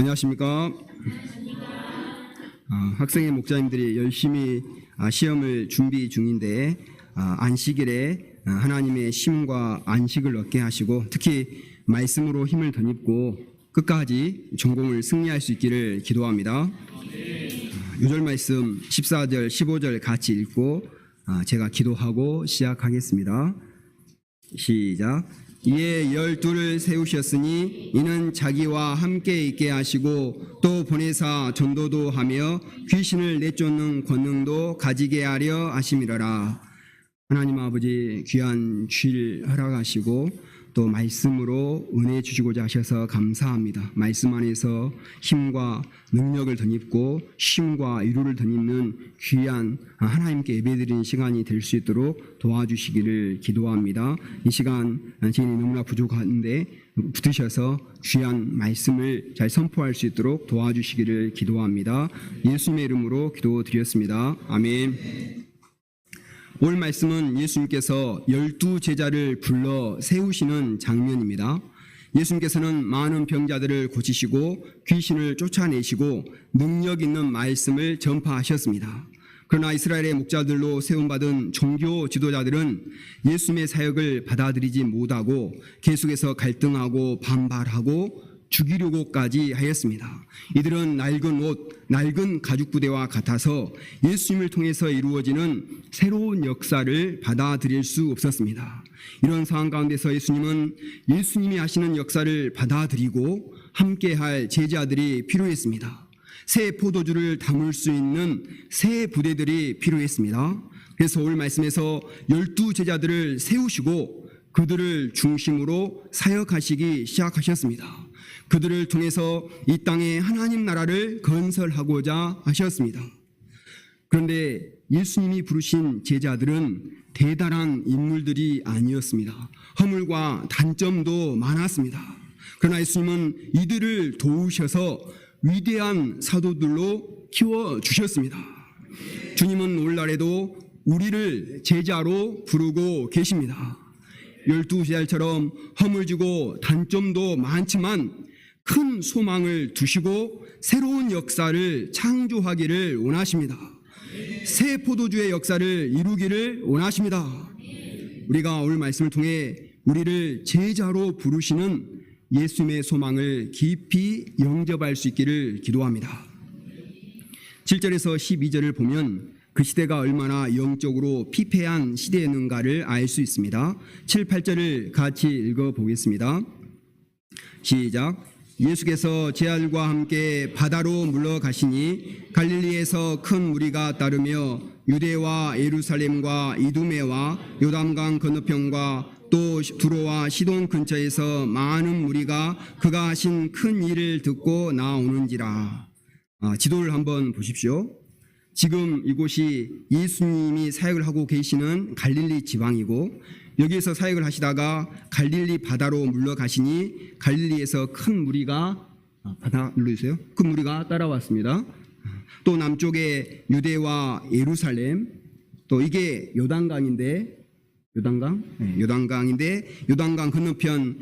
안녕하십니까. 학생회 목사님들이 열심히 시험을 준비 중인데 안식일에 하나님의 쉼과 안식을 얻게 하시고 특히 말씀으로 힘을 덧입고 끝까지 전공을 승리할 수 있기를 기도합니다. 요절 말씀 14절 15절 같이 읽고 제가 기도하고 시작하겠습니다. 시작. 이에 12를 세우셨으니 이는 자기와 함께 있게 하시고 또 보내사 전도도 하며 귀신을 내쫓는 권능도 가지게 하려 하심이로라. 하나님 아버지 귀한 주일 허락하시고 또 말씀으로 은혜 주시고자 하셔서 감사합니다. 말씀 안에서 힘과 능력을 덧입고 쉼과 위로를 덧입는 귀한 하나님께 예배드리는 시간이 될 수 있도록 도와주시기를 기도합니다. 이 시간 제인이 너무나 부족한데 붙으셔서 귀한 말씀을 잘 선포할 수 있도록 도와주시기를 기도합니다. 예수님의 이름으로 기도드렸습니다. 아멘. 오늘 말씀은 예수님께서 12제자를 불러 세우시는 장면입니다. 예수님께서는 많은 병자들을 고치시고 귀신을 쫓아내시고 능력 있는 말씀을 전파하셨습니다. 그러나 이스라엘의 목자들로 세움받은 종교 지도자들은 예수님의 사역을 받아들이지 못하고 계속해서 갈등하고 반발하고 죽이려고까지 하였습니다. 이들은 낡은 옷, 낡은 가죽부대와 같아서 예수님을 통해서 이루어지는 새로운 역사를 받아들일 수 없었습니다. 이런 상황 가운데서 예수님은 예수님이 하시는 역사를 받아들이고 함께할 제자들이 필요했습니다. 새 포도주를 담을 수 있는 새 부대들이 필요했습니다. 그래서 오늘 말씀에서 12제자들을 세우시고 그들을 중심으로 사역하시기 시작하셨습니다. 그들을 통해서 이 땅에 하나님 나라를 건설하고자 하셨습니다. 그런데 예수님이 부르신 제자들은 대단한 인물들이 아니었습니다. 허물과 단점도 많았습니다. 그러나 예수님은 이들을 도우셔서 위대한 사도들로 키워주셨습니다. 주님은 오늘날에도 우리를 제자로 부르고 계십니다. 12제자처럼 허물지고 단점도 많지만 큰 소망을 두시고 새로운 역사를 창조하기를 원하십니다. 새 포도주의 역사를 이루기를 원하십니다. 우리가 오늘 말씀을 통해 우리를 제자로 부르시는 예수님의 소망을 깊이 영접할 수 있기를 기도합니다. 7절에서 12절을 보면 그 시대가 얼마나 영적으로 피폐한 시대였는가를 알 수 있습니다. 7, 8절을 같이 읽어보겠습니다. 시작. 예수께서 제자들과 함께 바다로 물러가시니 갈릴리에서 큰 무리가 따르며 유대와 예루살렘과 이두메와 요단강 건너편과 또 두로와 시돈 근처에서 많은 무리가 그가 하신 큰 일을 듣고 나오는지라. 지도를 한번 보십시오. 지금 이곳이 예수님이 사역을 하고 계시는 갈릴리 지방이고 여기에서 사역을 하시다가 갈릴리 바다로 물러가시니 갈릴리에서 큰 무리가 바다 눌러주세요. 큰 무리가 따라왔습니다. 또 남쪽에 유대와 예루살렘, 또 이게 요단강인데 요단강 건너편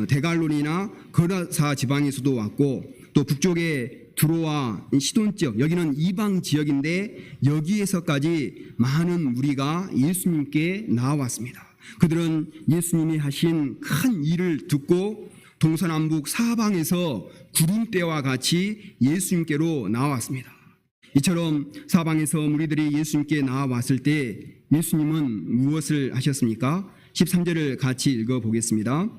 데갈로니나 거라사 지방에서도 왔고 또 북쪽에 두로와 시돈 지역, 여기는 이방 지역인데 여기에서까지 많은 무리가 예수님께 나와왔습니다. 그들은 예수님이 하신 큰 일을 듣고 동서남북 사방에서 구름대와 같이 예수님께로 나왔습니다. 이처럼 사방에서 무리들이 예수님께 나와왔을 때 예수님은 무엇을 하셨습니까? 13절을 같이 읽어보겠습니다.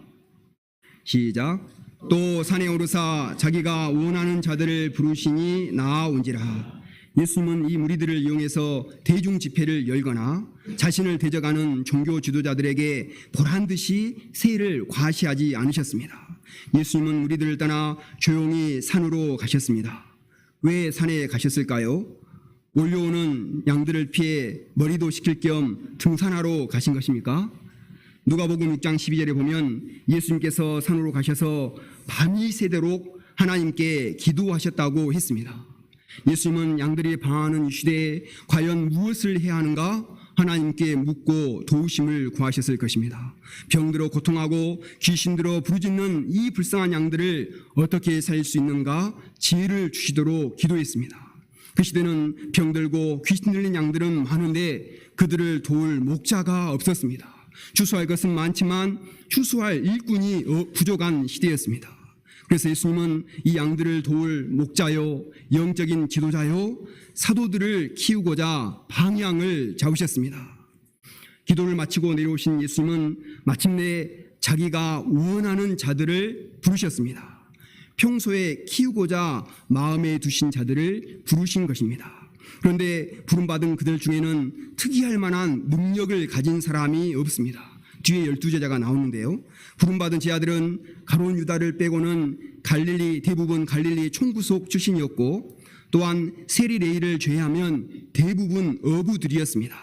시작. 또 산에 오르사 자기가 원하는 자들을 부르시니 나아온지라. 예수님은 이 무리들을 이용해서 대중 집회를 열거나 자신을 대적하는 종교 지도자들에게 보란듯이 세를 과시하지 않으셨습니다. 예수님은 무리들을 떠나 조용히 산으로 가셨습니다. 왜 산에 가셨을까요? 몰려오는 양들을 피해 머리도 식힐 겸 등산하러 가신 것입니까? 누가복음 6장 12절에 보면 예수님께서 산으로 가셔서 밤이 새도록 하나님께 기도하셨다고 했습니다. 예수님은 양들이 방황하는 이 시대에 과연 무엇을 해야 하는가 하나님께 묻고 도우심을 구하셨을 것입니다. 병들어 고통하고 귀신들어 부르짖는 이 불쌍한 양들을 어떻게 살릴 수 있는가 지혜를 주시도록 기도했습니다. 그 시대는 병들고 귀신 들린 양들은 많은데 그들을 도울 목자가 없었습니다. 추수할 것은 많지만 추수할 일꾼이 부족한 시대였습니다. 그래서 예수님은 이 양들을 도울 목자요, 영적인 지도자요, 사도들을 키우고자 방향을 잡으셨습니다. 기도를 마치고 내려오신 예수님은 마침내 자기가 원하는 자들을 부르셨습니다. 평소에 키우고자 마음에 두신 자들을 부르신 것입니다. 그런데 부름받은 그들 중에는 특이할 만한 능력을 가진 사람이 없습니다. 뒤에 12제자가 나오는데요. 부름받은 제자들은 가룟 유다를 빼고는 대부분 갈릴리 총구속 출신이었고 또한 세리 레위를 제외하면 대부분 어부들이었습니다.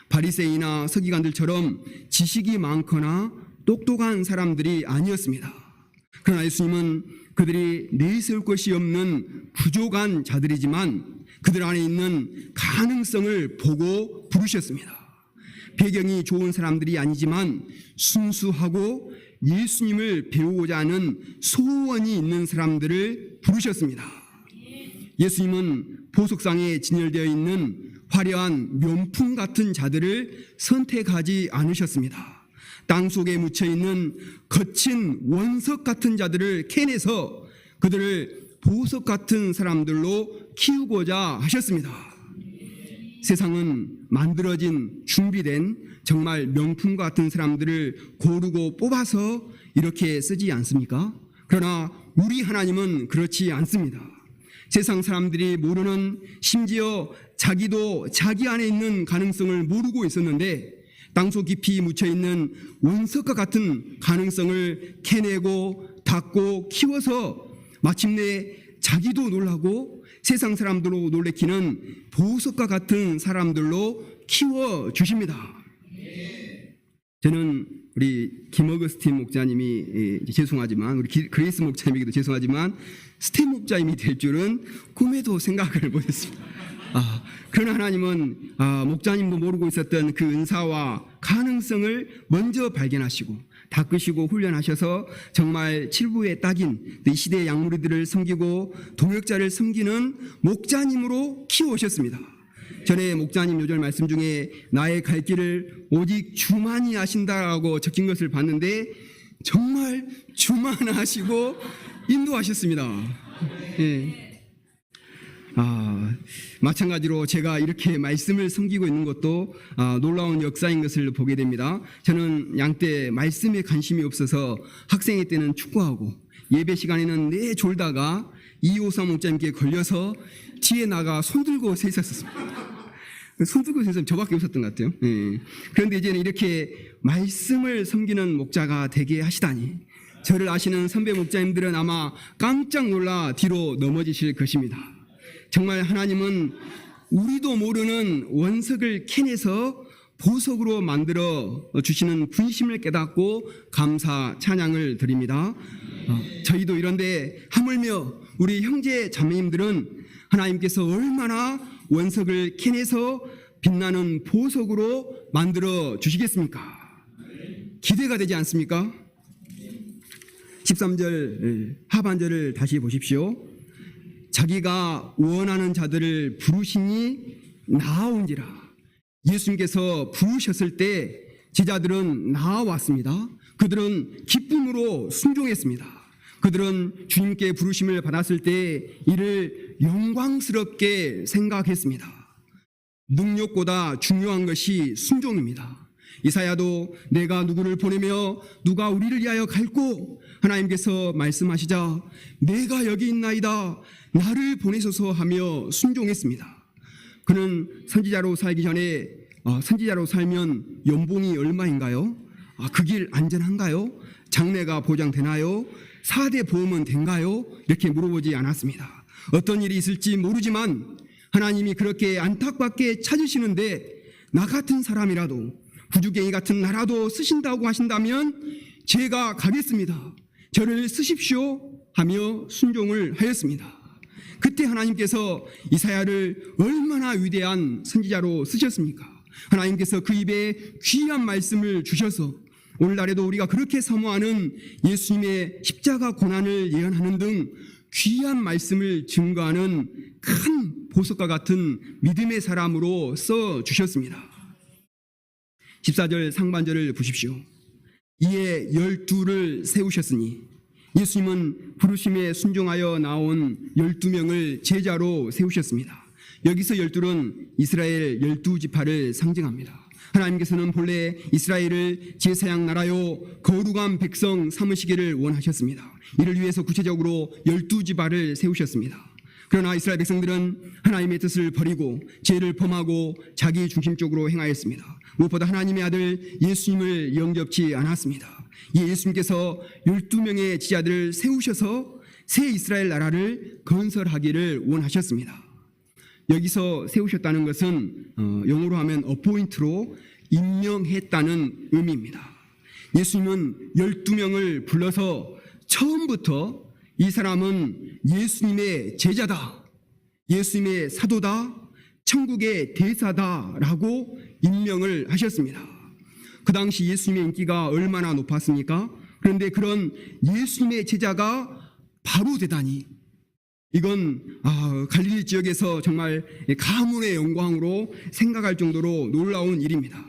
바리새인이나 서기관들처럼 지식이 많거나 똑똑한 사람들이 아니었습니다. 그러나 예수님은 그들이 내세울 것이 없는 부족한 자들이지만 그들 안에 있는 가능성을 보고 부르셨습니다. 배경이 좋은 사람들이 아니지만 순수하고 예수님을 배우고자 하는 소원이 있는 사람들을 부르셨습니다. 예수님은 보석상에 진열되어 있는 화려한 명품 같은 자들을 선택하지 않으셨습니다. 땅속에 묻혀있는 거친 원석 같은 자들을 캐내서 그들을 보석 같은 사람들로 키우고자 하셨습니다. 세상은 만들어진 준비된 정말 명품 같은 사람들을 고르고 뽑아서 이렇게 쓰지 않습니까? 그러나 우리 하나님은 그렇지 않습니다. 세상 사람들이 모르는, 심지어 자기도 자기 안에 있는 가능성을 모르고 있었는데 땅속 깊이 묻혀있는 원석과 같은 가능성을 캐내고 닦고 키워서 마침내 자기도 놀라고 세상 사람들로 놀래키는 보석과 같은 사람들로 키워주십니다. 저는 우리 김어거스틴 목자님이 죄송하지만 우리 그레이스 목자님에게도 죄송하지만 스텝 목자님이 될 줄은 꿈에도 생각을 못했습니다. 그러나 하나님은 목자님도 모르고 있었던 그 은사와 가능성을 먼저 발견하시고 닦으시고 훈련하셔서 정말 칠부의 딱인 이 시대의 양무리들을 섬기고 동역자를 섬기는 목자님으로 키워오셨습니다. 전에 목자님 요절 말씀 중에 나의 갈 길을 오직 주만이 아신다라고 적힌 것을 봤는데 정말 주만 아시고 인도하셨습니다. 예. 마찬가지로 제가 이렇게 말씀을 섬기고 있는 것도 놀라운 역사인 것을 보게 됩니다. 저는 양때 말씀에 관심이 없어서 학생회 때는 축구하고 예배 시간에는 졸다가 이호삼 목자님께 걸려서 뒤에 나가 손들고 서 있었습니다. 손들고 서 있으면 저밖에 없었던 것 같아요. 그런데 이제는 이렇게 말씀을 섬기는 목자가 되게 하시다니 저를 아시는 선배 목자님들은 아마 깜짝 놀라 뒤로 넘어지실 것입니다. 정말 하나님은 우리도 모르는 원석을 캐내서 보석으로 만들어 주시는 분심을 깨닫고 감사 찬양을 드립니다. 저희도 이런데 하물며 우리 형제 자매님들은 하나님께서 얼마나 원석을 캐내서 빛나는 보석으로 만들어 주시겠습니까? 기대가 되지 않습니까? 13절 하반절을 다시 보십시오. 자기가 원하는 자들을 부르시니 나아온지라. 예수님께서 부르셨을 때 제자들은 나아왔습니다. 그들은 기쁨으로 순종했습니다. 그들은 주님께 부르심을 받았을 때 이를 영광스럽게 생각했습니다. 능력보다 중요한 것이 순종입니다. 이사야도 내가 누구를 보내며 누가 우리를 위하여 갈고 하나님께서 말씀하시자 내가 여기 있나이다 나를 보내소서 하며 순종했습니다. 그는 선지자로 살기 전에 선지자로 살면 연봉이 얼마인가요? 그 길 안전한가요? 장래가 보장되나요? 4대 보험은 된가요? 이렇게 물어보지 않았습니다. 어떤 일이 있을지 모르지만 하나님이 그렇게 안팎밖에 찾으시는데 나 같은 사람이라도 부주갱이 같은 나라도 쓰신다고 하신다면 제가 가겠습니다. 저를 쓰십시오 하며 순종을 하였습니다. 그때 하나님께서 이사야를 얼마나 위대한 선지자로 쓰셨습니까? 하나님께서 그 입에 귀한 말씀을 주셔서 오늘날에도 우리가 그렇게 사모하는 예수님의 십자가 고난을 예언하는 등 귀한 말씀을 증거하는 큰 보석과 같은 믿음의 사람으로 써주셨습니다. 14절 상반절을 보십시오. 이에 12를 세우셨으니, 예수님은 부르심에 순종하여 나온 12명을 제자로 세우셨습니다. 여기서 12는 이스라엘 12지파를 상징합니다. 하나님께서는 본래 이스라엘을 제사장 나라요 거룩한 백성 삼으시기를 원하셨습니다. 이를 위해서 구체적으로 12지파를 세우셨습니다. 그러나 이스라엘 백성들은 하나님의 뜻을 버리고 죄를 범하고 자기 중심적으로 행하였습니다. 무엇보다 하나님의 아들 예수님을 영접치 않았습니다. 이 예수님께서 12명의 지자들을 세우셔서 새 이스라엘 나라를 건설하기를 원하셨습니다. 여기서 세우셨다는 것은 영어로 하면 appoint로 임명했다는 의미입니다. 예수님은 12명을 불러서 처음부터 이 사람은 예수님의 제자다, 예수님의 사도다, 천국의 대사다라고 임명을 하셨습니다. 그 당시 예수님의 인기가 얼마나 높았습니까? 그런데 그런 예수님의 제자가 바로 되다니, 이건 갈릴리 지역에서 정말 가문의 영광으로 생각할 정도로 놀라운 일입니다.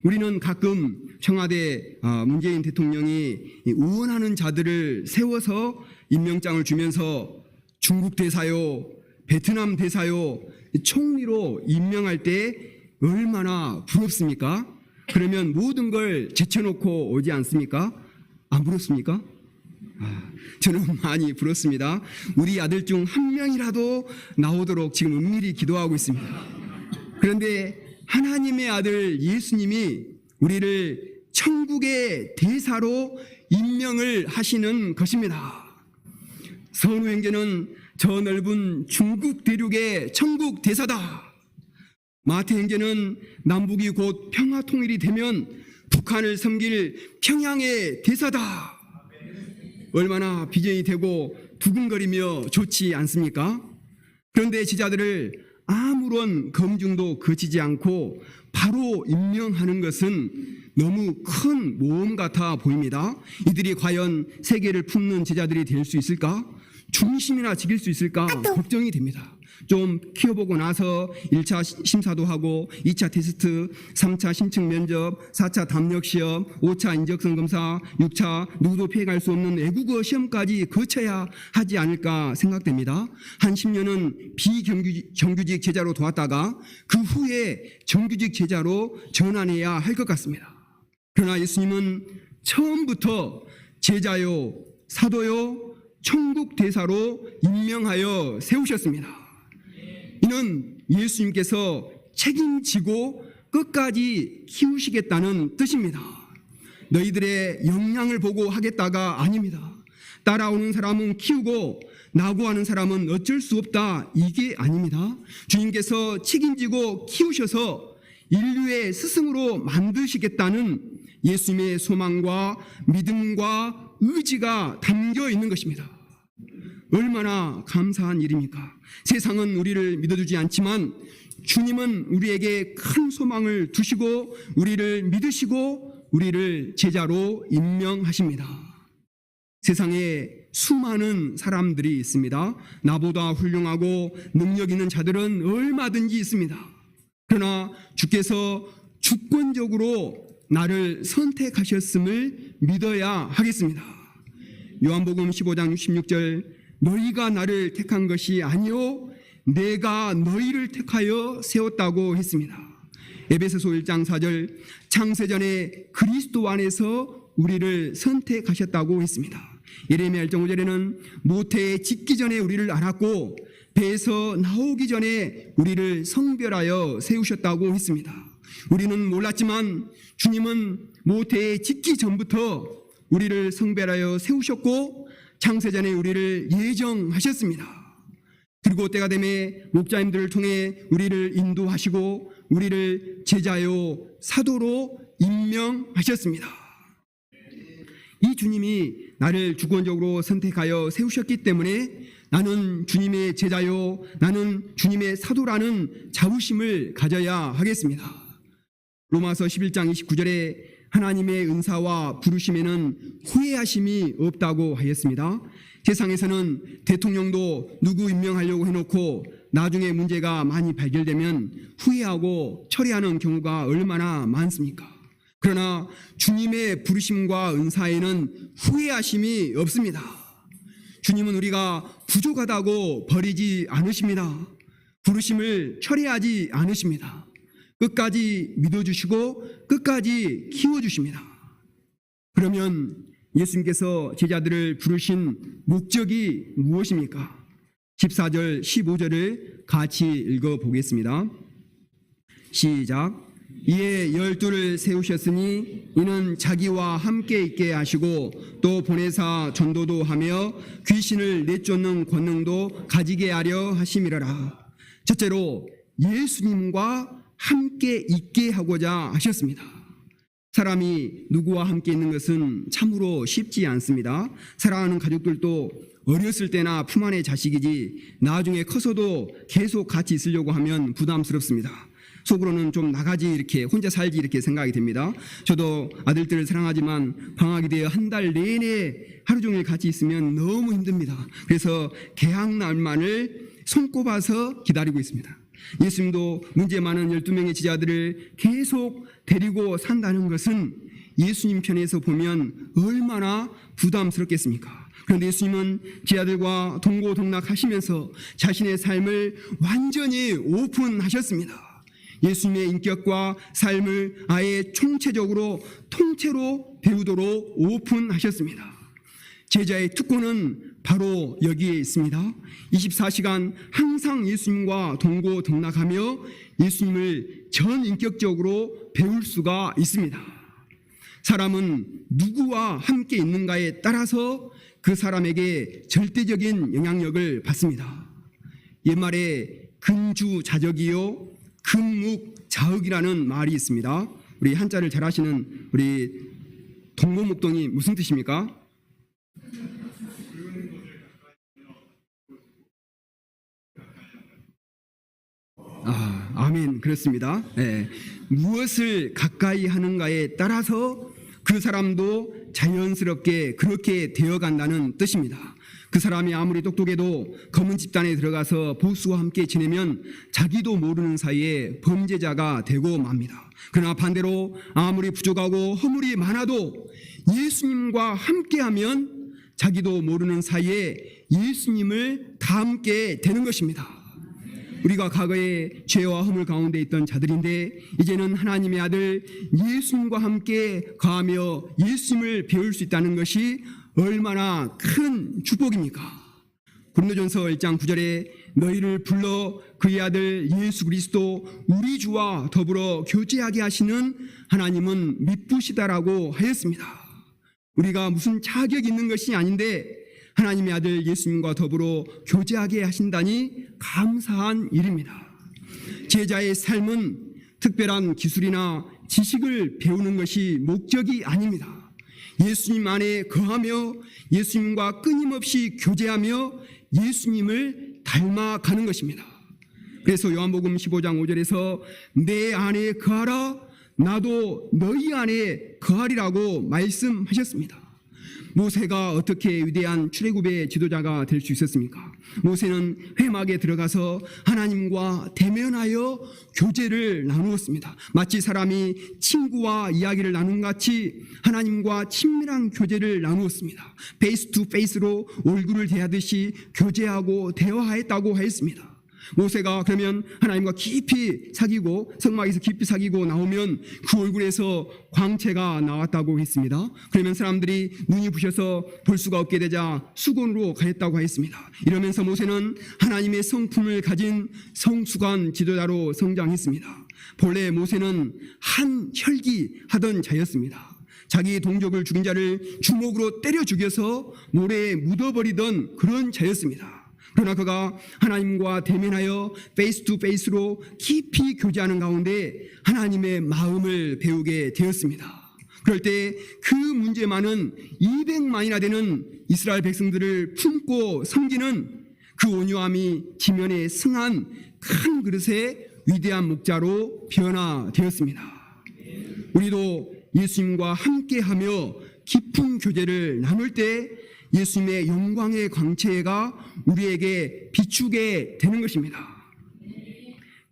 우리는 가끔 청와대 문재인 대통령이 의원하는 자들을 세워서 임명장을 주면서 중국 대사요, 베트남 대사요, 총리로 임명할 때 얼마나 부럽습니까? 그러면 모든 걸 제쳐놓고 오지 않습니까? 안 부럽습니까? 저는 많이 부럽습니다. 우리 아들 중 한 명이라도 나오도록 지금 은밀히 기도하고 있습니다. 그런데 하나님의 아들 예수님이 우리를 천국의 대사로 임명을 하시는 것입니다. 선우행전은 저 넓은 중국 대륙의 천국 대사다. 마태행전은 남북이 곧 평화통일이 되면 북한을 섬길 평양의 대사다. 얼마나 비전이 되고 두근거리며 좋지 않습니까? 그런데 지자들을 아무런 검증도 거치지 않고 바로 임명하는 것은 너무 큰 모험 같아 보입니다. 이들이 과연 세계를 품는 제자들이 될 수 있을까? 중심이나 지킬 수 있을까? 걱정이 됩니다. 좀 키워보고 나서 1차 심사도 하고 2차 테스트, 3차 심층 면접, 4차 담력 시험, 5차 인적성 검사, 6차 누구도 피해갈 수 없는 외국어 시험까지 거쳐야 하지 않을까 생각됩니다. 한 10년은 비정규직 제자로 도왔다가 그 후에 정규직 제자로 전환해야 할 것 같습니다. 그러나 예수님은 처음부터 제자요, 사도요, 천국 대사로 임명하여 세우셨습니다. 이는 예수님께서 책임지고 끝까지 키우시겠다는 뜻입니다. 너희들의 역량을 보고 하겠다가 아닙니다. 따라오는 사람은 키우고 낙오하는 사람은 어쩔 수 없다, 이게 아닙니다. 주님께서 책임지고 키우셔서 인류의 스승으로 만드시겠다는 예수님의 소망과 믿음과 의지가 담겨 있는 것입니다. 얼마나 감사한 일입니까? 세상은 우리를 믿어주지 않지만 주님은 우리에게 큰 소망을 두시고 우리를 믿으시고 우리를 제자로 임명하십니다. 세상에 수많은 사람들이 있습니다. 나보다 훌륭하고 능력 있는 자들은 얼마든지 있습니다. 그러나 주께서 주권적으로 나를 선택하셨음을 믿어야 하겠습니다. 요한복음 15장 66절, 너희가 나를 택한 것이 아니요 내가 너희를 택하여 세웠다고 했습니다. 에베소서 1장 4절, 창세전에 그리스도 안에서 우리를 선택하셨다고 했습니다. 예레미야 1장 5절에는 모태에 짓기 전에 우리를 알았고 배에서 나오기 전에 우리를 성별하여 세우셨다고 했습니다. 우리는 몰랐지만 주님은 모태에 짓기 전부터 우리를 성별하여 세우셨고 창세전에 우리를 예정하셨습니다. 그리고 때가 되매 목자님들을 통해 우리를 인도하시고 우리를 제자요 사도로 임명하셨습니다. 이 주님이 나를 주권적으로 선택하여 세우셨기 때문에 나는 주님의 제자요, 나는 주님의 사도라는 자부심을 가져야 하겠습니다. 로마서 11장 29절에 하나님의 은사와 부르심에는 후회하심이 없다고 하였습니다. 세상에서는 대통령도 누구 임명하려고 해놓고 나중에 문제가 많이 발견되면 후회하고 처리하는 경우가 얼마나 많습니까? 그러나 주님의 부르심과 은사에는 후회하심이 없습니다. 주님은 우리가 부족하다고 버리지 않으십니다. 부르심을 철회하지 않으십니다. 끝까지 믿어주시고 끝까지 키워주십니다. 그러면 예수님께서 제자들을 부르신 목적이 무엇입니까? 14절 15절을 같이 읽어보겠습니다. 시작. 이에 12를 세우셨으니 이는 자기와 함께 있게 하시고 또 보내사 전도도 하며 귀신을 내쫓는 권능도 가지게 하려 하심이라라. 첫째로 예수님과 함께 있게 하고자 하셨습니다. 사람이 누구와 함께 있는 것은 참으로 쉽지 않습니다. 사랑하는 가족들도 어렸을 때나 품 안의 자식이지 나중에 커서도 계속 같이 있으려고 하면 부담스럽습니다. 속으로는 좀 나가지 이렇게 혼자 살지 이렇게 생각이 됩니다. 저도 아들들을 사랑하지만 방학이 되어 한 달 내내 하루 종일 같이 있으면 너무 힘듭니다. 그래서 개학 날만을 손꼽아서 기다리고 있습니다. 예수님도 문제 많은 12명의 제자들을 계속 데리고 산다는 것은 예수님 편에서 보면 얼마나 부담스럽겠습니까? 그런데 예수님은 제자들과 동고동락하시면서 자신의 삶을 완전히 오픈하셨습니다. 예수님의 인격과 삶을 아예 총체적으로 통째로 배우도록 오픈하셨습니다. 제자의 특권은 바로 여기에 있습니다. 24시간 항상 예수님과 동고동락하며 예수님을 전인격적으로 배울 수가 있습니다. 사람은 누구와 함께 있는가에 따라서 그 사람에게 절대적인 영향력을 받습니다. 옛말에 근주자적이요 금묵자흑이라는 말이 있습니다. 우리 한자를 잘 아시는 우리 동고목동이 무슨 뜻입니까? 아멘. 그렇습니다. 네. 무엇을 가까이 하는가에 따라서 그 사람도 자연스럽게 그렇게 되어간다는 뜻입니다. 그 사람이 아무리 똑똑해도 검은 집단에 들어가서 보수와 함께 지내면 자기도 모르는 사이에 범죄자가 되고 맙니다. 그러나 반대로 아무리 부족하고 허물이 많아도 예수님과 함께하면 자기도 모르는 사이에 예수님을 닮게 되는 것입니다. 우리가 과거에 죄와 허물 가운데 있던 자들인데 이제는 하나님의 아들 예수님과 함께 거하며 예수님을 배울 수 있다는 것이 얼마나 큰 축복입니까? 고린도전서 1장 9절에 너희를 불러 그의 아들 예수 그리스도 우리 주와 더불어 교제하게 하시는 하나님은 미쁘시다라고 하였습니다. 우리가 무슨 자격이 있는 것이 아닌데 하나님의 아들 예수님과 더불어 교제하게 하신다니 감사한 일입니다. 제자의 삶은 특별한 기술이나 지식을 배우는 것이 목적이 아닙니다. 예수님 안에 거하며 예수님과 끊임없이 교제하며 예수님을 닮아가는 것입니다. 그래서 요한복음 15장 5절에서 내 안에 거하라 나도 너희 안에 거하리라고 말씀하셨습니다. 모세가 어떻게 위대한 출애굽의 지도자가 될 수 있었습니까? 모세는 회막에 들어가서 하나님과 대면하여 교제를 나누었습니다. 마치 사람이 친구와 이야기를 나눈 같이 하나님과 친밀한 교제를 나누었습니다. 페이스 투 페이스로 얼굴을 대하듯이 교제하고 대화했다고 하였습니다. 모세가 그러면 하나님과 깊이 사귀고 성막에서 깊이 사귀고 나오면 그 얼굴에서 광채가 나왔다고 했습니다. 그러면 사람들이 눈이 부셔서 볼 수가 없게 되자 수건으로 가렸다고 했습니다. 이러면서 모세는 하나님의 성품을 가진 성숙한 지도자로 성장했습니다. 본래 모세는 한 혈기 하던 자였습니다. 자기 동족을 죽인 자를 주먹으로 때려 죽여서 모래에 묻어버리던 그런 자였습니다. 그러나 그가 하나님과 대면하여 페이스 투 페이스로 깊이 교제하는 가운데 하나님의 마음을 배우게 되었습니다. 그럴 때 그 문제 많은 200만이나 되는 이스라엘 백성들을 품고 섬기는 그 온유함이 지면에 승한 큰 그릇의 위대한 목자로 변화되었습니다. 우리도 예수님과 함께하며 깊은 교제를 나눌 때 예수님의 영광의 광채가 우리에게 비추게 되는 것입니다.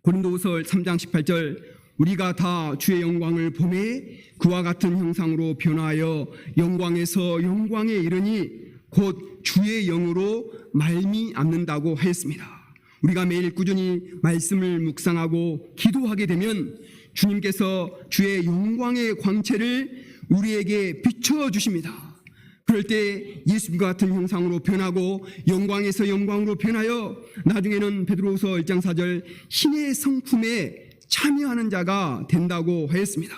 고린도후서 3장 18절 우리가 다 주의 영광을 보매 그와 같은 형상으로 변화하여 영광에서 영광에 이르니 곧 주의 영으로 말미암는다고 하였습니다. 우리가 매일 꾸준히 말씀을 묵상하고 기도하게 되면 주님께서 주의 영광의 광채를 우리에게 비춰주십니다. 그럴 때 예수님과 같은 형상으로 변하고 영광에서 영광으로 변하여 나중에는 베드로후서 1장 4절 신의 성품에 참여하는 자가 된다고 하였습니다.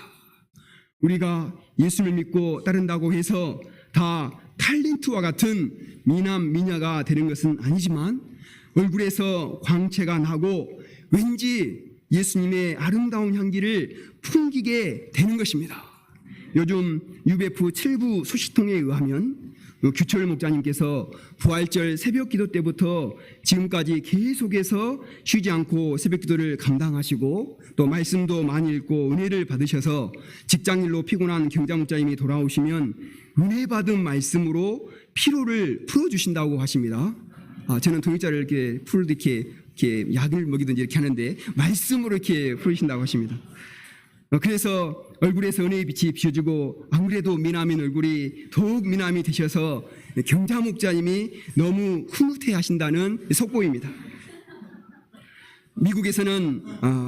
우리가 예수를 믿고 따른다고 해서 다 탤런트와 같은 미남 미녀가 되는 것은 아니지만 얼굴에서 광채가 나고 왠지 예수님의 아름다운 향기를 풍기게 되는 것입니다. 요즘 UBF 7부 소식통에 의하면 규철 목사님께서 부활절 새벽 기도 때부터 지금까지 계속해서 쉬지 않고 새벽 기도를 감당하시고 또 말씀도 많이 읽고 은혜를 받으셔서 직장일로 피곤한 경자 목사님이 돌아오시면 은혜 받은 말씀으로 피로를 풀어주신다고 하십니다. 저는 동역자를 이렇게 이렇게 약을 먹이든지 이렇게 하는데 말씀으로 이렇게 풀으신다고 하십니다. 그래서 얼굴에서 은혜의 빛이 비춰지고 아무래도 미남인 얼굴이 더욱 미남이 되셔서 경자 목자님이 너무 흐뭇해 하신다는 속보입니다. 미국에서는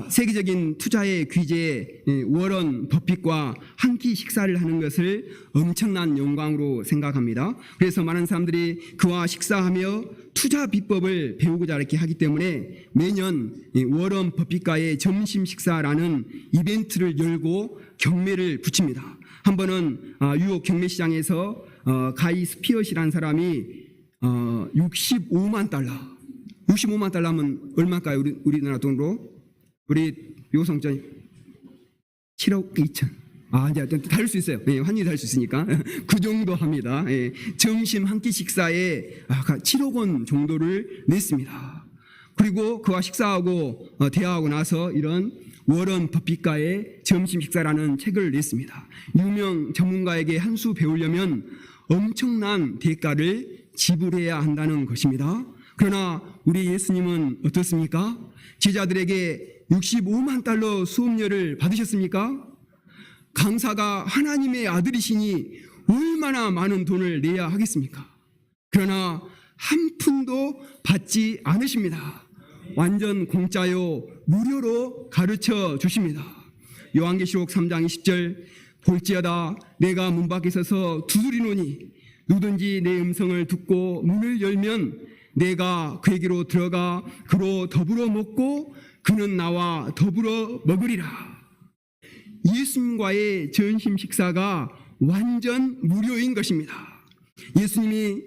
세계적인 투자의 귀재 워런 버핏과 한 끼 식사를 하는 것을 엄청난 영광으로 생각합니다. 그래서 많은 사람들이 그와 식사하며 투자 비법을 배우고자 이렇게 하기 때문에 매년 워런 버핏과의 점심 식사라는 이벤트를 열고 경매를 붙입니다. 한 번은 뉴욕 경매 시장에서 가이 스피엇이라는 사람이 65만 달러면 얼마일까요? 우리나라 돈으로? 우리 요성전 7억 2천. 이제 다를 수 있어요. 환율이 다를 수 있으니까. 그 정도 합니다. 점심 한 끼 식사에 7억 원 정도를 냈습니다. 그리고 그와 식사하고 대화하고 나서 이런 워런 버핏과의 점심 식사라는 책을 냈습니다. 유명 전문가에게 한 수 배우려면 엄청난 대가를 지불해야 한다는 것입니다. 그러나 우리 예수님은 어떻습니까? 제자들에게 65만 달러 수업료를 받으셨습니까? 강사가 하나님의 아들이시니 얼마나 많은 돈을 내야 하겠습니까? 그러나 한 푼도 받지 않으십니다. 완전 공짜요 무료로 가르쳐 주십니다. 요한계시록 3장 20절 볼지어다 내가 문 밖에 서서 두드리노니 누구든지 내 음성을 듣고 문을 열면 내가 그에게로 들어가 그로 더불어 먹고 그는 나와 더불어 먹으리라. 예수님과의 전심 식사가 완전 무료인 것입니다. 예수님이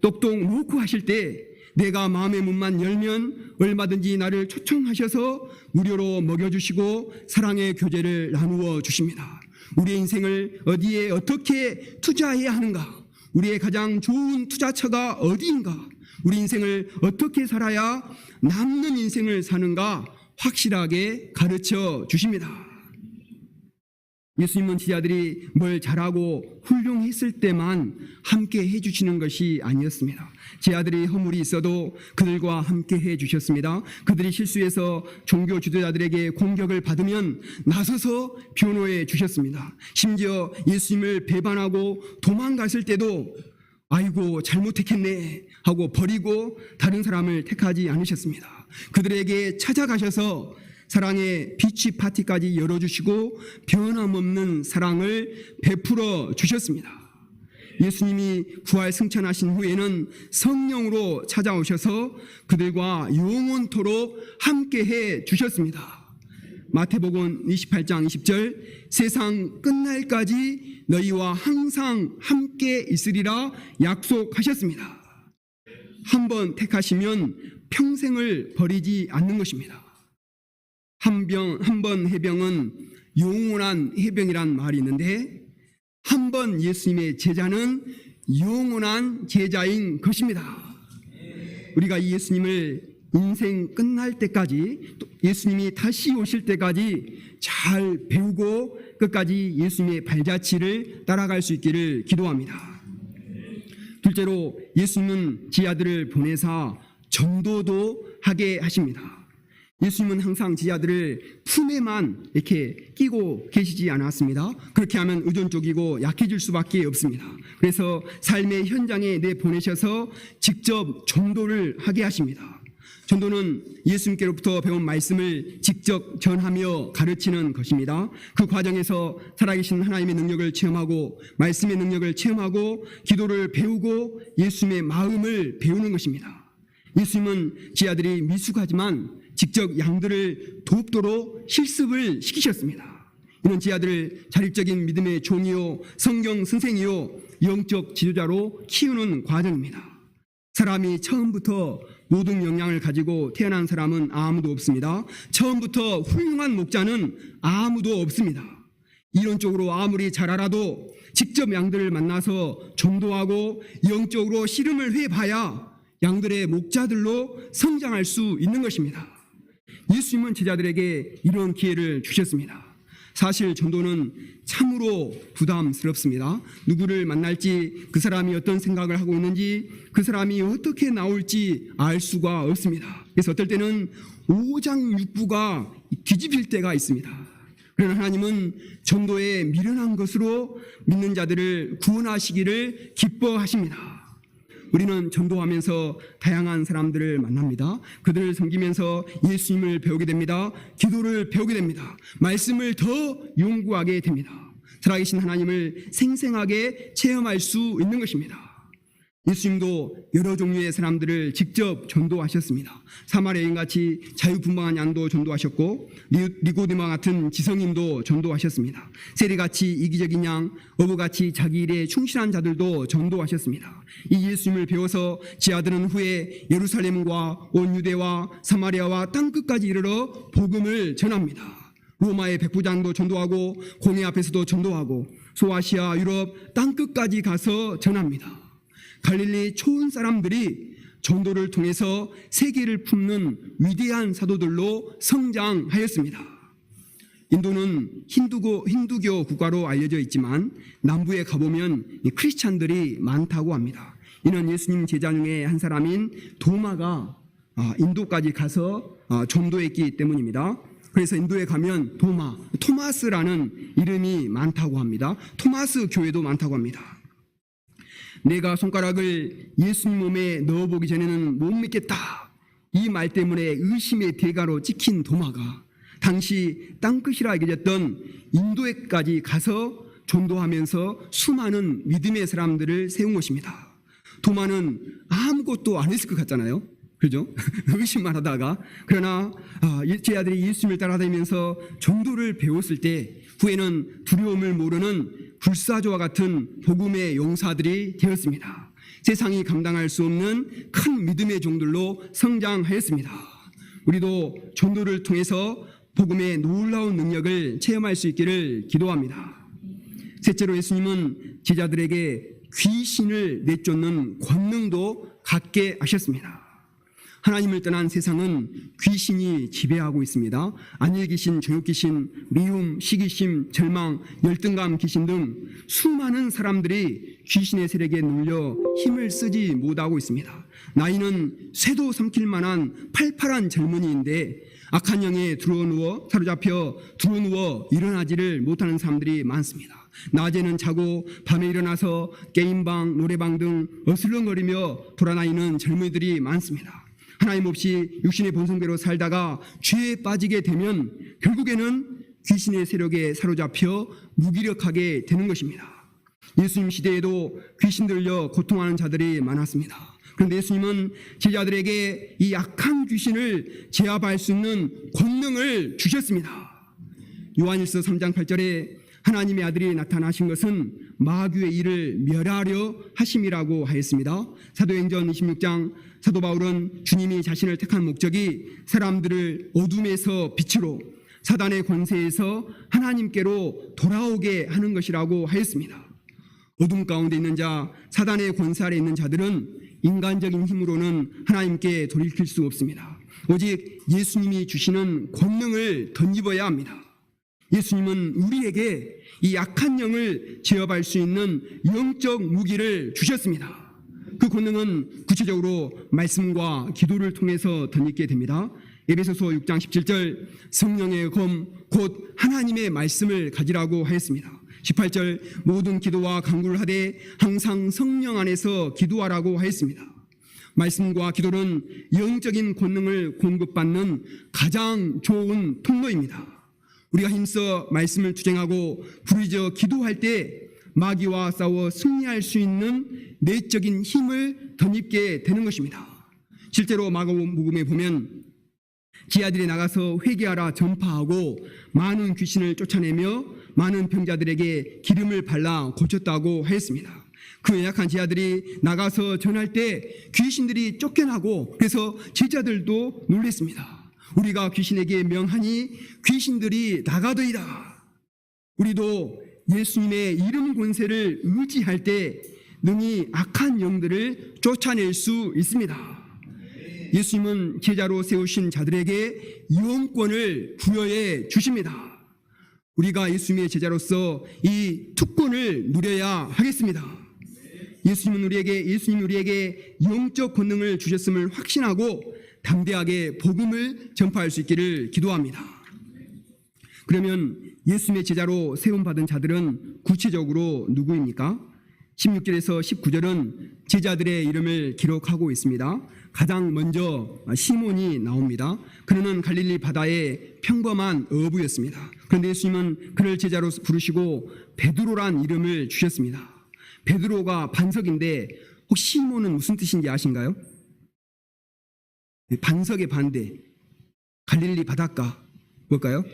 똑똑 놓고 하실 때 내가 마음의 문만 열면 얼마든지 나를 초청하셔서 무료로 먹여주시고 사랑의 교제를 나누어 주십니다. 우리의 인생을 어디에 어떻게 투자해야 하는가? 우리의 가장 좋은 투자처가 어디인가? 우리 인생을 어떻게 살아야 남는 인생을 사는가 확실하게 가르쳐 주십니다. 예수님은 제자들이 뭘 잘하고 훌륭했을 때만 함께 해주시는 것이 아니었습니다. 제자들이 허물이 있어도 그들과 함께 해주셨습니다. 그들이 실수해서 종교 지도자들에게 공격을 받으면 나서서 변호해 주셨습니다. 심지어 예수님을 배반하고 도망갔을 때도 아이고 잘못했겠네 하고 버리고 다른 사람을 택하지 않으셨습니다. 그들에게 찾아가셔서 사랑의 비치 파티까지 열어주시고 변함없는 사랑을 베풀어 주셨습니다. 예수님이 부활 승천하신 후에는 성령으로 찾아오셔서 그들과 영원토록 함께해 주셨습니다. 마태복음 28장 20절 세상 끝날까지 너희와 항상 함께 있으리라 약속하셨습니다. 한번 택하시면 평생을 버리지 않는 것입니다. 한 번 해병은 영원한 해병이란 말이 있는데 한 번 예수님의 제자는 영원한 제자인 것입니다. 우리가 이 예수님을 인생 끝날 때까지 또 예수님이 다시 오실 때까지 잘 배우고 끝까지 예수님의 발자취를 따라갈 수 있기를 기도합니다. 둘째로 예수님은 제자들을 보내사 전도도 하게 하십니다. 예수님은 항상 제자들을 품에만 이렇게 끼고 계시지 않았습니다. 그렇게 하면 의존적이고 약해질 수밖에 없습니다. 그래서 삶의 현장에 내보내셔서 직접 전도를 하게 하십니다. 전도는 예수님께로부터 배운 말씀을 직접 전하며 가르치는 것입니다. 그 과정에서 살아계신 하나님의 능력을 체험하고 말씀의 능력을 체험하고 기도를 배우고 예수님의 마음을 배우는 것입니다. 예수님은 제자들이 미숙하지만 직접 양들을 돕도록 실습을 시키셨습니다. 이는 제자들을 자립적인 믿음의 종이요 성경 선생이요 영적 지도자로 키우는 과정입니다. 사람이 처음부터 모든 역량을 가지고 태어난 사람은 아무도 없습니다. 처음부터 훌륭한 목자는 아무도 없습니다. 이론적으로 아무리 잘 알아도 직접 양들을 만나서 전도하고 영적으로 씨름을 해봐야 양들의 목자들로 성장할 수 있는 것입니다. 예수님은 제자들에게 이런 기회를 주셨습니다. 사실 전도는 참으로 부담스럽습니다. 누구를 만날지, 그 사람이 어떤 생각을 하고 있는지, 그 사람이 어떻게 나올지 알 수가 없습니다. 그래서 어떨 때는 오장육부가 뒤집힐 때가 있습니다. 그러나 하나님은 전도에 미련한 것으로 믿는 자들을 구원하시기를 기뻐하십니다. 우리는 전도하면서 다양한 사람들을 만납니다. 그들을 섬기면서 예수님을 배우게 됩니다. 기도를 배우게 됩니다. 말씀을 더 연구하게 됩니다. 살아계신 하나님을 생생하게 체험할 수 있는 것입니다. 예수님도 여러 종류의 사람들을 직접 전도하셨습니다. 사마리아 여인같이 자유분방한 양도 전도하셨고 니고데모와 같은 지성인도 전도하셨습니다. 세리같이 이기적인 양, 어부같이 자기 일에 충실한 자들도 전도하셨습니다. 이 예수님을 배워서 제자들은 후에 예루살렘과 온 유대와 사마리아와 땅끝까지 이르러 복음을 전합니다. 로마의 백부장도 전도하고 공회 앞에서도 전도하고 소아시아, 유럽 땅끝까지 가서 전합니다. 갈릴리 초원 사람들이 전도를 통해서 세계를 품는 위대한 사도들로 성장하였습니다. 인도는 힌두교 국가로 알려져 있지만 남부에 가보면 크리스찬들이 많다고 합니다. 이는 예수님 제자 중에 한 사람인 도마가 인도까지 가서 전도했기 때문입니다. 그래서 인도에 가면 토마스라는 이름이 많다고 합니다. 토마스 교회도 많다고 합니다. 내가 손가락을 예수님 몸에 넣어보기 전에는 못 믿겠다. 이 말 때문에 의심의 대가로 찍힌 도마가 당시 땅끝이라 여겨졌던 인도에까지 가서 전도하면서 수많은 믿음의 사람들을 세운 것입니다. 도마는 아무것도 안 했을 것 같잖아요. 그죠? 의심만 하다가. 그러나 제자들이 예수님을 따라다니면서 전도를 배웠을 때 후에는 두려움을 모르는 불사조와 같은 복음의 용사들이 되었습니다. 세상이 감당할 수 없는 큰 믿음의 종들로 성장하였습니다. 우리도 전도를 통해서 복음의 놀라운 능력을 체험할 수 있기를 기도합니다. 셋째로 예수님은 제자들에게 귀신을 내쫓는 권능도 갖게 하셨습니다. 하나님을 떠난 세상은 귀신이 지배하고 있습니다. 안일 귀신, 정욕 귀신, 미움, 시기심, 절망, 열등감 귀신 등 수많은 사람들이 귀신의 세력에 눌려 힘을 쓰지 못하고 있습니다. 나이는 쇠도 삼킬 만한 팔팔한 젊은이인데 악한 영에 사로잡혀 드러누워 일어나지를 못하는 사람들이 많습니다. 낮에는 자고 밤에 일어나서 게임방, 노래방 등 어슬렁거리며 돌아다니는 젊은이들이 많습니다. 하나님 없이 육신의 본성대로 살다가 죄에 빠지게 되면 결국에는 귀신의 세력에 사로잡혀 무기력하게 되는 것입니다. 예수님 시대에도 귀신 들려 고통하는 자들이 많았습니다. 그런데 예수님은 제자들에게 이 약한 귀신을 제압할 수 있는 권능을 주셨습니다. 요한일서 3장 8절에 하나님의 아들이 나타나신 것은 마귀의 일을 멸하려 하심이라고 하였습니다. 사도행전 26장 사도 바울은 주님이 자신을 택한 목적이 사람들을 어둠에서 빛으로 사단의 권세에서 하나님께로 돌아오게 하는 것이라고 하였습니다. 어둠 가운데 있는 자, 사단의 권세 아래 있는 자들은 인간적인 힘으로는 하나님께 돌이킬 수 없습니다. 오직 예수님이 주시는 권능을 덧입어야 합니다. 예수님은 우리에게 이 약한 영을 제압할 수 있는 영적 무기를 주셨습니다. 그 권능은 구체적으로 말씀과 기도를 통해서 덧입게 됩니다. 에베소서 6장 17절 성령의 검 곧 하나님의 말씀을 가지라고 하였습니다. 18절 모든 기도와 간구를 하되 항상 성령 안에서 기도하라고 하였습니다. 말씀과 기도는 영적인 권능을 공급받는 가장 좋은 통로입니다. 우리가 힘써 말씀을 투쟁하고 부르짖어 기도할 때 마귀와 싸워 승리할 수 있는 내적인 힘을 덧입게 되는 것입니다. 실제로 마가복음에 보면 지하들에 나가서 회개하라 전파하고 많은 귀신을 쫓아내며 많은 병자들에게 기름을 발라 고쳤다고 하였습니다. 그 연약한 지하들이 나가서 전할 때 귀신들이 쫓겨나고 그래서 제자들도 놀랐습니다. 우리가 귀신에게 명하니 귀신들이 나가더이다. 우리도 예수님의 이름 권세를 의지할 때 능히 악한 영들을 쫓아낼 수 있습니다. 예수님은 제자로 세우신 자들에게 예언권을 부여해 주십니다. 우리가 예수님의 제자로서 이 특권을 누려야 하겠습니다. 예수님이 우리에게 영적 권능을 주셨음을 확신하고 담대하게 복음을 전파할 수 있기를 기도합니다. 그러면 예수님의 제자로 세움받은 자들은 구체적으로 누구입니까? 16절에서 19절은 제자들의 이름을 기록하고 있습니다. 가장 먼저 시몬이 나옵니다. 그는 갈릴리 바다의 평범한 어부였습니다. 그런데 예수님은 그를 제자로 부르시고 베드로란 이름을 주셨습니다. 베드로가 반석인데 혹시 시몬은 무슨 뜻인지 아신가요? 반석의 반대, 갈릴리 바닷가 뭘까요?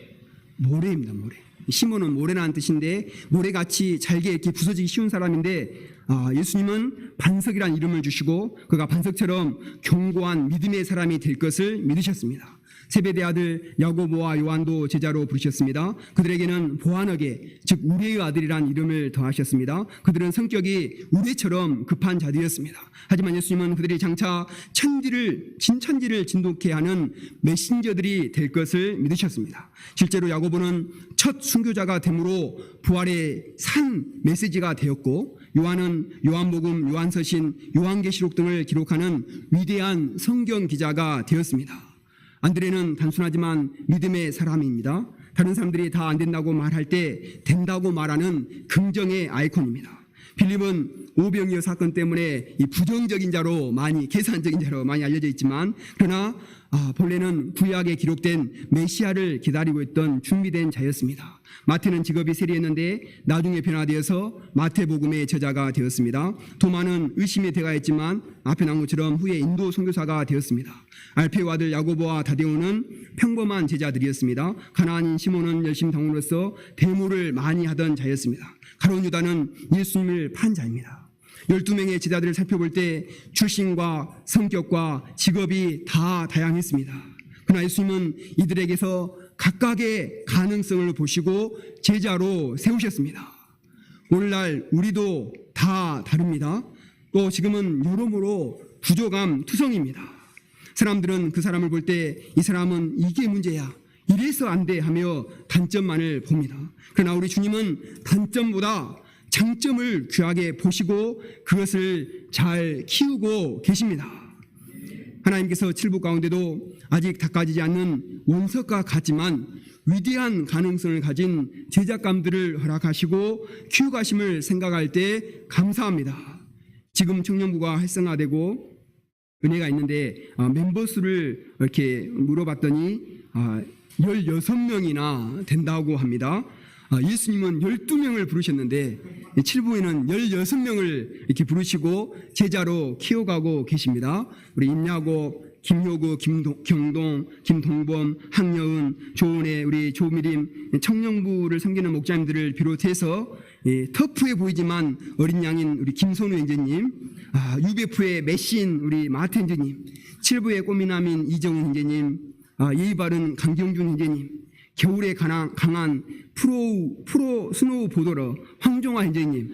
모래입니다. 모래. 시몬은 모래라는 뜻인데 모래같이 잘게 이렇게 부서지기 쉬운 사람인데 예수님은 반석이라는 이름을 주시고 그가 반석처럼 견고한 믿음의 사람이 될 것을 믿으셨습니다. 세베대 아들 야고보와 요한도 제자로 부르셨습니다. 그들에게는 보아너게 즉 우레의 아들이란 이름을 더하셨습니다. 그들은 성격이 우레처럼 급한 자들이었습니다. 하지만 예수님은 그들이 장차 천지를 진독케 하는 메신저들이 될 것을 믿으셨습니다. 실제로 야고보는 첫 순교자가 되므로 부활의 산 메시지가 되었고 요한은 요한복음, 요한서신, 요한계시록 등을 기록하는 위대한 성경 기자가 되었습니다. 안드레는 단순하지만 믿음의 사람입니다. 다른 사람들이 다 안 된다고 말할 때 된다고 말하는 긍정의 아이콘입니다. 빌립은 오병이어 사건 때문에 이 부정적인 자로 계산적인 자로 많이 알려져 있지만 그러나 본래는 구약에 기록된 메시아를 기다리고 있던 준비된 자였습니다. 마태는 직업이 세리였는데 나중에 변화되어서 마태복음의 저자가 되었습니다. 도마는 의심의 대가였지만 앞에 나온 것처럼 후에 인도 선교사가 되었습니다. 알페오 아들 야고보와 다데오는 평범한 제자들이었습니다. 가나안인 시몬은 열심 당원으로서 데모를 많이 하던 자였습니다. 가룟 유다는 예수님을 판 자입니다. 12명의 제자들을 살펴볼 때 출신과 성격과 직업이 다 다양했습니다. 그러나 예수님은 이들에게서 각각의 가능성을 보시고 제자로 세우셨습니다. 오늘날 우리도 다 다릅니다. 또 지금은 여러모로 부족함 투성입니다. 사람들은 그 사람을 볼 때 이 사람은 이게 문제야, 이래서 안 돼 하며 단점만을 봅니다. 그러나 우리 주님은 단점보다 장점을 귀하게 보시고 그것을 잘 키우고 계십니다. 하나님께서 칠부 가운데도 아직 닦아지지 않는 원석과 같지만 위대한 가능성을 가진 제작감들을 허락하시고 키워가심을 생각할 때 감사합니다. 지금 청년부가 활성화되고 은혜가 있는데 멤버 수를 이렇게 물어봤더니 16명이나 된다고 합니다. 예수님은 12명을 부르셨는데 칠부에는 16명을 이렇게 부르시고 제자로 키워가고 계십니다. 우리 임야고, 김효구, 김경동, 김동범, 항여은, 조은혜, 우리 조미림, 청년부를 섬기는 목자님들을 비롯해서 터프해 보이지만 어린 양인 우리 김선우 형제님, UBF의 메신 우리 마트 형제님, 칠부의 꽃미남인 이정훈 형제님, 예의 바른 강경준 형제님, 겨울에 강한 프로 스노우 보더러 황종화 형제님,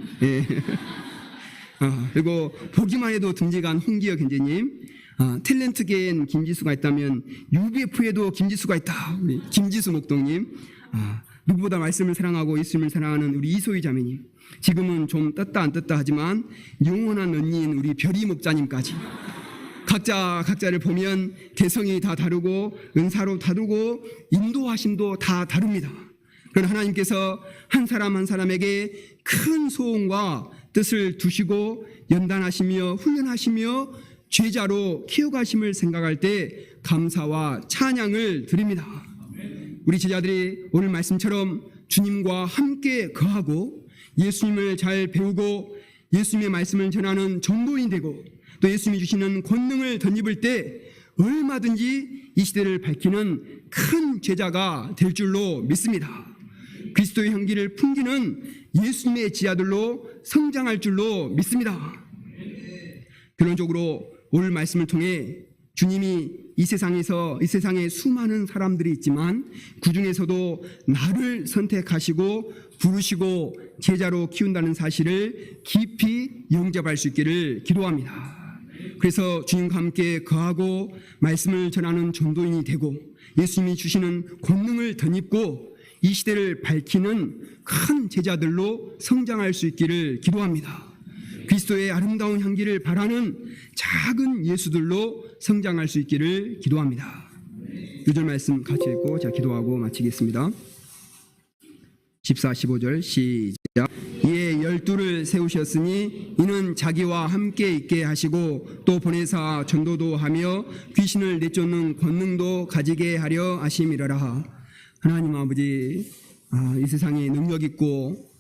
그리고 보기만 해도 듬직한 홍기혁 형제님, 탤런트계엔 김지수가 있다면 UBF에도 김지수가 있다. 우리 김지수 목동님, 누구보다 말씀을 사랑하고 예수님을 사랑하는 우리 이소희 자매님, 지금은 좀 떴다 안 떴다 하지만 영원한 언니인 우리 별이 목자님까지 각자를 보면 개성이 다 다르고 은사로 다르고 인도하심도 다 다릅니다. 그러나 하나님께서 한 사람 한 사람에게 큰 소원과 뜻을 두시고 연단하시며 훈련하시며 제자로 키워가심을 생각할 때 감사와 찬양을 드립니다. 우리 제자들이 오늘 말씀처럼 주님과 함께 거하고 예수님을 잘 배우고 예수님의 말씀을 전하는 전도인이 되고 또 예수님이 주시는 권능을 덧입을 때 얼마든지 이 시대를 밝히는 큰 제자가 될 줄로 믿습니다. 그리스도의 향기를 풍기는 예수님의 지하들로 성장할 줄로 믿습니다. 결론적으로 오늘 말씀을 통해 주님이 이 세상에 수많은 사람들이 있지만 그 중에서도 나를 선택하시고 부르시고 제자로 키운다는 사실을 깊이 영접할 수 있기를 기도합니다. 그래서 주님과 함께 거하고 말씀을 전하는 전도인이 되고 예수님이 주시는 권능을 덧입고 이 시대를 밝히는 큰 제자들로 성장할 수 있기를 기도합니다. 그리스도의 아름다운 향기를 바라는 작은 예수들로 성장할 수 있기를 기도합니다. 6절 말씀 같이 읽고 제가 기도하고 마치겠습니다. 14, 15절 시작. 이에 12를 세우셨으니 이는 자기와 함께 있게 하시고 또 보내사 전도도 하며 귀신을 내쫓는 권능도 가지게 하려 하심이라라. 하나님 아버지, 이 세상에 능력 있고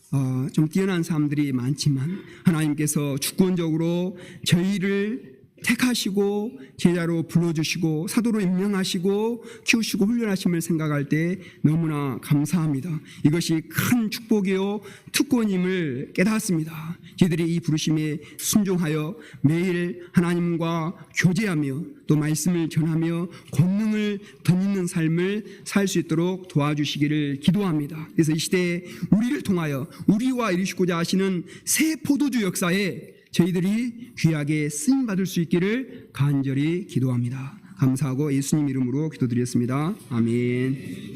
좀 뛰어난 사람들이 많지만 하나님께서 주권적으로 저희를 택하시고 제자로 불러주시고 사도로 임명하시고 키우시고 훈련하심을 생각할 때 너무나 감사합니다. 이것이 큰 축복이요 특권임을 깨닫습니다. 저희들이 이 부르심에 순종하여 매일 하나님과 교제하며 또 말씀을 전하며 권능을 덧입는 삶을 살 수 있도록 도와주시기를 기도합니다. 그래서 이 시대에 우리를 통하여 우리와 이루시고자 하시는 새 포도주 역사에 저희들이 귀하게 쓰임받을 수 있기를 간절히 기도합니다. 감사하고 예수님 이름으로 기도드렸습니다. 아멘.